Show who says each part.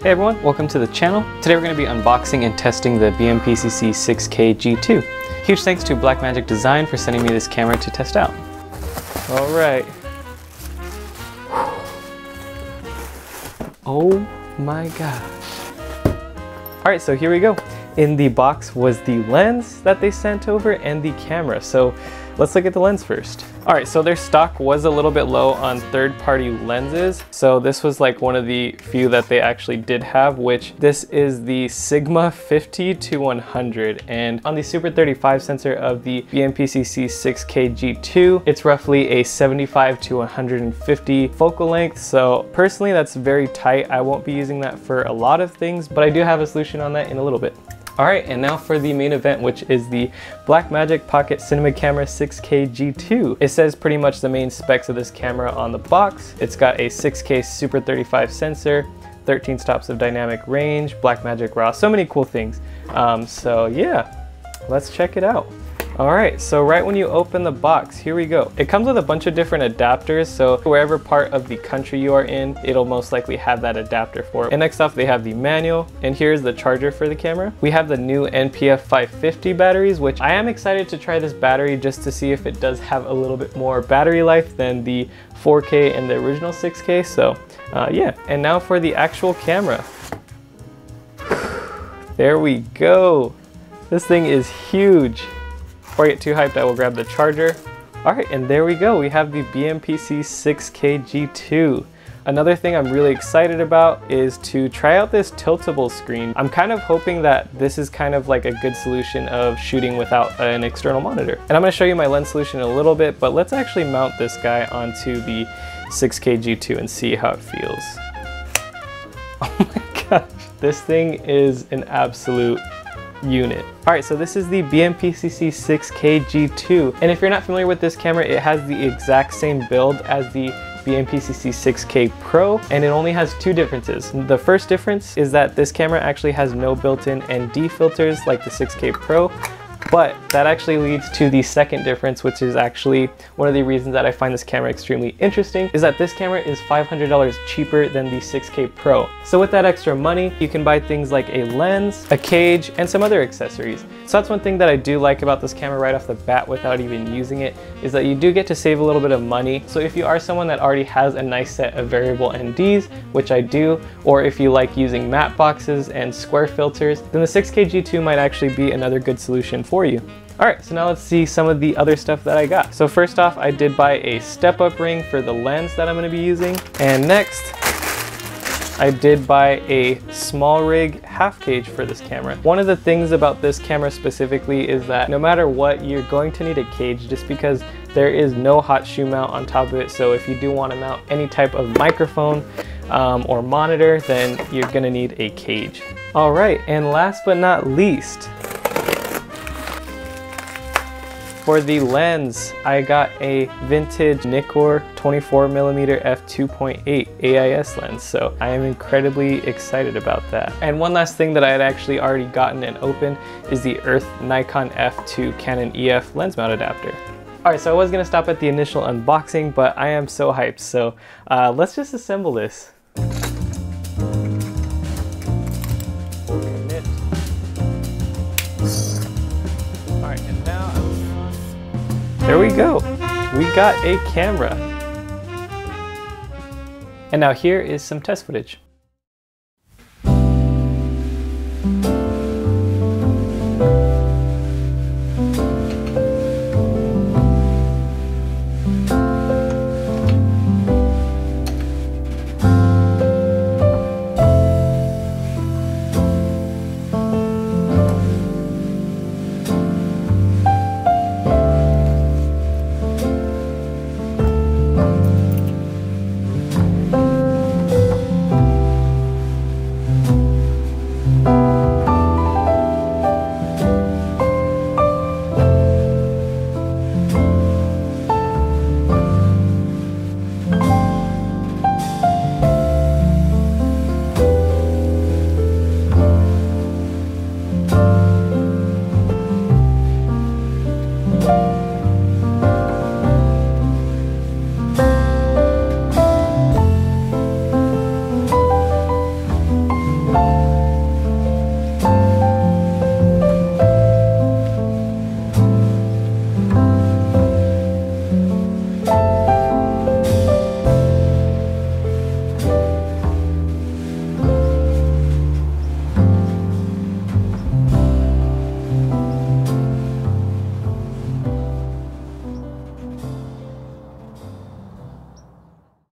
Speaker 1: Hey everyone, welcome to the channel. Today we're going to be unboxing and testing the BMPCC 6K G2. Huge thanks to Blackmagic Design for sending me this camera to test out. All right. Oh my gosh. All right, so here we go. In the box was the lens that they sent over and the camera. So let's look at the lens first. All right, so their stock was a little bit low on third-party lenses. So this was like one of the few that they actually did have, which this is the Sigma 50-100. And on the Super 35 sensor of the BMPCC 6K G2, it's roughly a 75-150 focal length. So personally, that's very tight. I won't be using that for a lot of things, but I do have a solution on that in a little bit. All right, and now for the main event, which is the Blackmagic Pocket Cinema Camera 6K G2. It says pretty much the main specs of this camera on the box. It's got a 6K Super 35 sensor, 13 stops of dynamic range, Blackmagic RAW, so many cool things. So yeah, let's check it out. All right, so right when you open the box, here we go. It comes with a bunch of different adapters, so wherever part of the country you are in, it'll most likely have that adapter for it. And next off, they have the manual, and here's the charger for the camera. We have the new NPF 550 batteries, which I am excited to try this battery just to see if it does have a little bit more battery life than the 4K and the original 6K, so yeah. And now for the actual camera. There we go. This thing is huge. Before I get too hyped, I will grab the charger. All right, and there we go. We have the BMPCC 6K G2. Another thing I'm really excited about is to try out this tiltable screen. I'm kind of hoping that this is kind of like a good solution of shooting without an external monitor. And I'm gonna show you my lens solution in a little bit, but let's actually mount this guy onto the 6K G2 and see how it feels. Oh my gosh, this thing is an absolute unit. All right, so this is the BMPCC 6K G2, and if you're not familiar with this camera, it has the exact same build as the BMPCC 6K Pro, and it only has two differences. The first difference is that this camera actually has no built-in ND filters like the 6K Pro, but that actually leads to the second difference, which is actually one of the reasons that I find this camera extremely interesting, is that this camera is $500 cheaper than the 6K Pro. So with that extra money, you can buy things like a lens, a cage, and some other accessories. So that's one thing that I do like about this camera right off the bat without even using it, is that you do get to save a little bit of money. So if you are someone that already has a nice set of variable NDs, which I do, or if you like using matte boxes and square filters, then the 6K G2 might actually be another good solution for you. All right, so now let's see some of the other stuff that I got. So first off, I did buy a step-up ring for the lens that I'm gonna be using. And next, I did buy a small rig half cage for this camera. One of the things about this camera specifically is that no matter what, you're going to need a cage just because there is no hot shoe mount on top of it. So if you do want to mount any type of microphone or monitor, then you're gonna need a cage. All right, and last but not least, for the lens, I got a vintage Nikkor 24mm f2.8 AIS lens, so I am incredibly excited about that. And one last thing that I had actually already gotten and opened is the Earth Nikon F to Canon EF lens mount adapter. All right, so I was gonna stop at the initial unboxing, but I am so hyped, so let's just assemble this. All right, and now there we go. We got a camera. And now here is some test footage.